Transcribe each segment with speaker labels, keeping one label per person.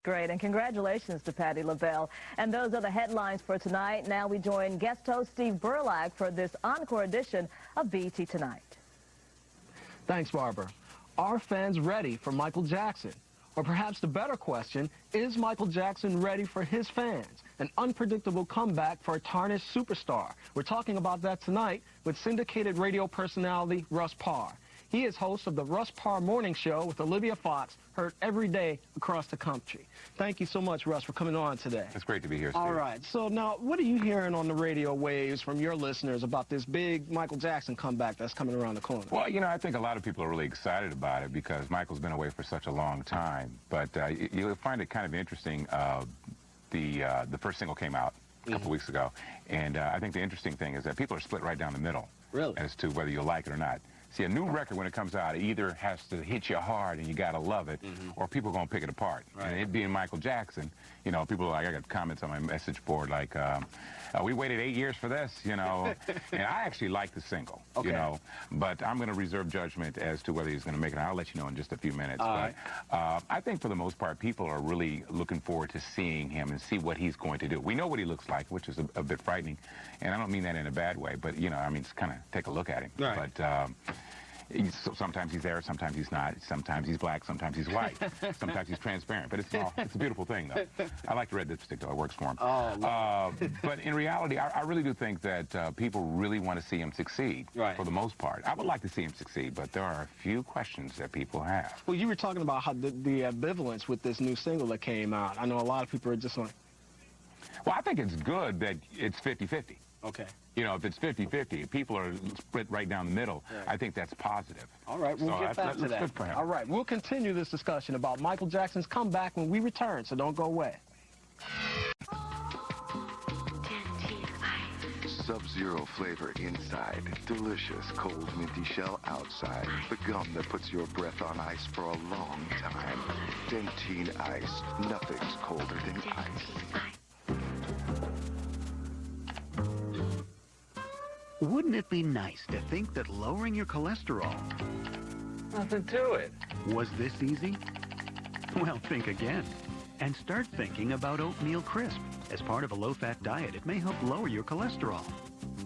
Speaker 1: Great, and congratulations to Patti LaBelle. And those are the headlines for tonight. Now we join guest host Steve Berlack for this encore edition of BET Tonight.
Speaker 2: Thanks, Barbara. Are fans ready for Michael Jackson? Or perhaps the better question, is Michael Jackson ready for his fans? An unpredictable comeback for a tarnished superstar. We're talking about that tonight with syndicated radio personality Russ Parr. He is host of the Russ Parr Morning Show with Olivia Fox, heard every day across the country. Thank you so much, Russ, for coming on today.
Speaker 3: It's great to be here, Steve.
Speaker 2: All right. So now, what are you hearing on the radio waves from your listeners about this big Michael Jackson comeback that's coming around the corner?
Speaker 3: Well, you know, I think a lot of people are really excited about it because Michael's been away for such a long time. But you'll find it kind of interesting. The first single came out a couple weeks ago. And I think the interesting thing is that people are split right down the middle.
Speaker 2: Really?
Speaker 3: As to whether you like it or not. See, a new record, when it comes out, it either has to hit you hard and you got to love it, or people are going to pick it apart. Right. And it being Michael Jackson, you know, people are like, I got comments on my message board like, we waited 8 years for this, you know. And I actually like the single, you know. But I'm going to reserve judgment as to whether he's going to make it. I'll let you know in just a few minutes. But I think for the most part, people are really looking forward to seeing him and see what he's going to do. We know what he looks like, which is a bit frightening. And I don't mean that in a bad way, but, you know, I mean, just kind of take a look at him.
Speaker 2: Right.
Speaker 3: But sometimes he's there, sometimes he's not. Sometimes he's black, sometimes he's white. Sometimes he's transparent. But it's a beautiful thing, though. I like the red lipstick, though. It works for him. But in reality, I really do think that people really want to see him succeed, for the most part. I would like to see him succeed, but there are a few questions that people have.
Speaker 2: Well, you were talking about how the ambivalence with this new single that came out. I know a lot of people are just like...
Speaker 3: Well, I think it's good that it's 50-50.
Speaker 2: Okay.
Speaker 3: You know, if it's 50-50, people are split right down the middle, I think that's positive.
Speaker 2: All right, we'll get back to that. All right, we'll continue this discussion about Michael Jackson's comeback when we return, so don't go away.
Speaker 4: Sub-Zero flavor inside, delicious cold minty shell outside, the gum that puts your breath on ice for a long time. Dentine Ice, nothing's colder than ice.
Speaker 5: Wouldn't it be nice to think that lowering your cholesterol...
Speaker 3: Nothing to it.
Speaker 5: Was this easy? Well, think again. And start thinking about oatmeal crisp. As part of a low-fat diet, it may help lower your cholesterol.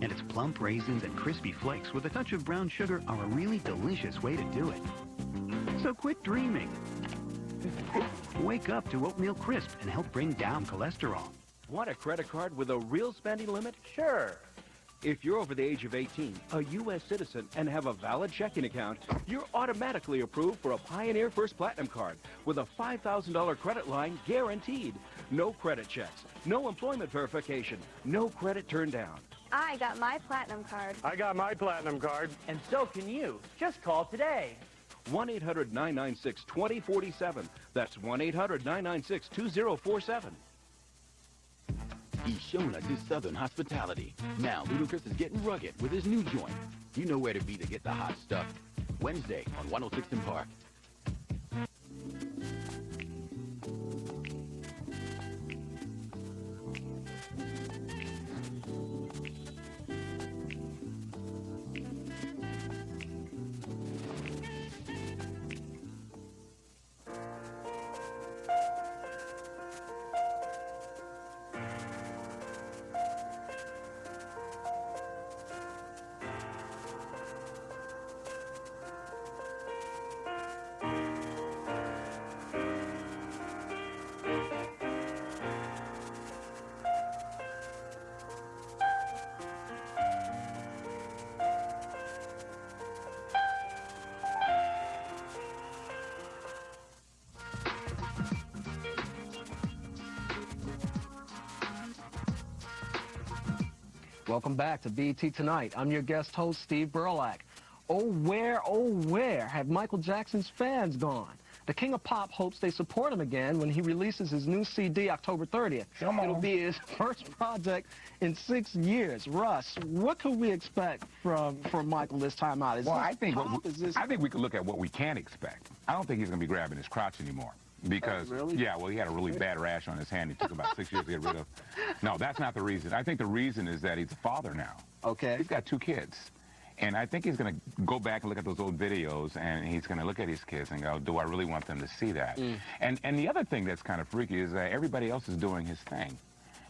Speaker 5: And its plump raisins and crispy flakes with a touch of brown sugar are a really delicious way to do it. So quit dreaming. Wake up to oatmeal crisp and help bring down cholesterol.
Speaker 6: Want a credit card with a real spending limit? Sure. If you're over the age of 18, a U.S. citizen, and have a valid checking account, you're automatically approved for a Pioneer First Platinum card with a $5,000 credit line guaranteed. No credit checks, no employment verification, no credit turned down.
Speaker 7: I got my Platinum card.
Speaker 8: I got my Platinum card.
Speaker 9: And so can you. Just call today.
Speaker 6: 1-800-996-2047. That's 1-800-996-2047.
Speaker 10: He's shown us his southern hospitality. Now, Ludacris is getting rugged with his new joint. You know where to be to get the hot stuff. Wednesday on 106 in Park.
Speaker 2: Welcome back to BET Tonight. I'm your guest host, Steve Berlack. Oh, where have Michael Jackson's fans gone? The King of Pop hopes they support him again when he releases his new CD October 30th. It'll be his first project in 6 years. Russ, what could we expect from Michael this time out?
Speaker 3: I think we could look at what we can expect. I don't think he's going to be grabbing his crotch anymore. Because, yeah, well, he had a really bad rash on his hand. It took about 6 years to get rid of. No, that's not the reason. I think the reason is that he's a father now.
Speaker 2: Okay.
Speaker 3: He's got 2 kids. And I think he's going to go back and look at those old videos, and he's going to look at his kids and go, do I really want them to see that? And the other thing that's kind of freaky is that everybody else is doing his thing.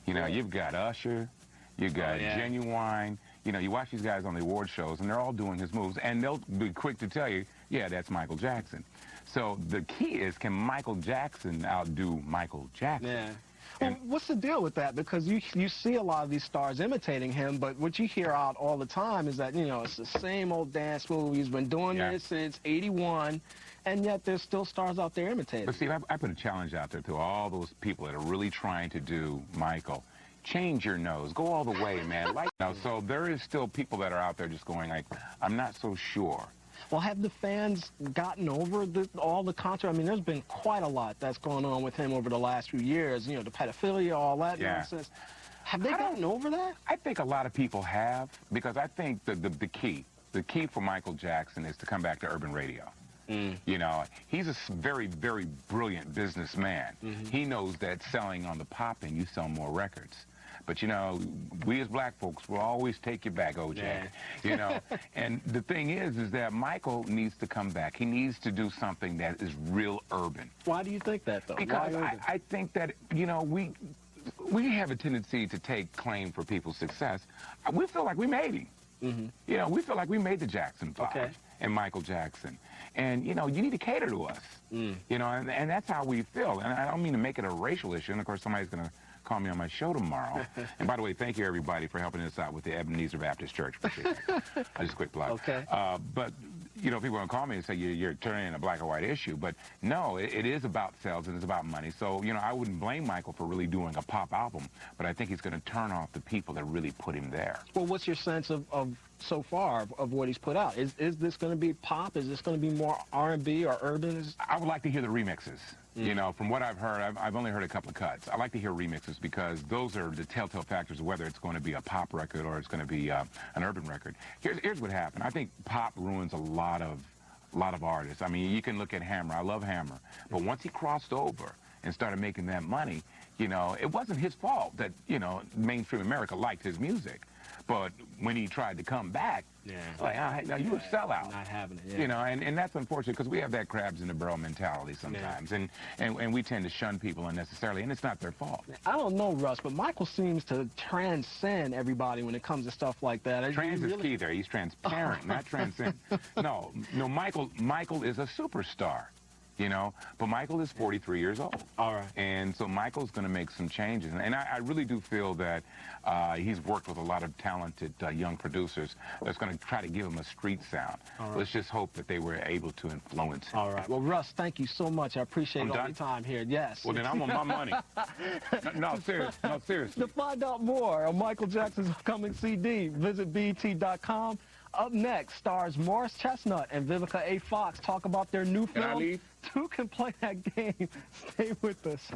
Speaker 3: You know, you've got Usher, you've got Genuine. You know, you watch these guys on the award shows, and they're all doing his moves, and they'll be quick to tell you, yeah, that's Michael Jackson. So the key is, can Michael Jackson outdo Michael Jackson?
Speaker 2: Yeah. Well, what's the deal with that? Because you see a lot of these stars imitating him, but what you hear out all the time is that, you know, it's the same old dance move. He's been doing this since '81, and yet there's still stars out there imitating.
Speaker 3: But see, I put a challenge out there to all those people that are really trying to do Michael. Change your nose. Go all the way, man. Like, you know, so there is still people that are out there just going like, I'm not so sure.
Speaker 2: Well, have the fans gotten over all the controversy? I mean, there's been quite a lot that's going on with him over the last few years. You know, the pedophilia, all that nonsense. Have they gotten over that?
Speaker 3: I think a lot of people have, because I think the key for Michael Jackson is to come back to urban radio. You know, he's a very, very brilliant businessman. He knows that selling on the popping, you sell more records. But, you know, we as black folks will always take you back, OJ. You know, and the thing is that Michael needs to come back. He needs to do something that is real urban.
Speaker 2: Why do you think that, though?
Speaker 3: Because I think that, you know, we have a tendency to take claim for people's success. We feel like we made him. You know, we feel like we made the Jackson 5 and Michael Jackson. And, you know, you need to cater to us. You know, and that's how we feel. And I don't mean to make it a racial issue. And, of course, somebody's going to call me on my show tomorrow. And by the way, thank you everybody for helping us out with the Ebenezer Baptist Church. Just a quick plug. But you know, people are going to call me and say you're turning in a black or white issue. But no, it is about sales and it's about money. So, you know, I wouldn't blame Michael for really doing a pop album, but I think he's going to turn off the people that really put him there.
Speaker 2: Well, what's your sense of so far of what he's put out? Is this going to be pop? Is this going to be more R&B or urban?
Speaker 3: I would like to hear the remixes. You know, from what I've heard, I've only heard a couple of cuts. I like to hear remixes because those are the telltale factors of whether it's going to be a pop record or it's going to be an urban record. Here's what happened. I think pop ruins a lot of artists. I mean, you can look at Hammer. I love Hammer. But once he crossed over and started making that money, you know, it wasn't his fault that, you know, mainstream America liked his music. But when he tried to come back, like, you were a sellout.
Speaker 2: Not having it,
Speaker 3: You know, and that's unfortunate because we have that crabs in the barrel mentality sometimes. And we tend to shun people unnecessarily, and it's not their fault.
Speaker 2: I don't know, Russ, but Michael seems to transcend everybody when it comes to stuff like that.
Speaker 3: Trans is key there. He's transparent, not transcend. No, Michael is a superstar. You know, but Michael is 43 years old.
Speaker 2: All right.
Speaker 3: And so Michael's going to make some changes. And I really do feel that he's worked with a lot of talented young producers that's going to try to give him a street sound. Let's just hope that they were able to influence him.
Speaker 2: All right. Well, Russ, thank you so much. I appreciate all your time here. Yes.
Speaker 3: Well, then I'm on my money. No, seriously.
Speaker 2: To find out more on Michael Jackson's upcoming CD, visit BET.com. Up next, stars Morris Chestnut and Vivica A. Fox talk about their new film.
Speaker 3: Can I leave?
Speaker 2: Two can play that game. Stay with us.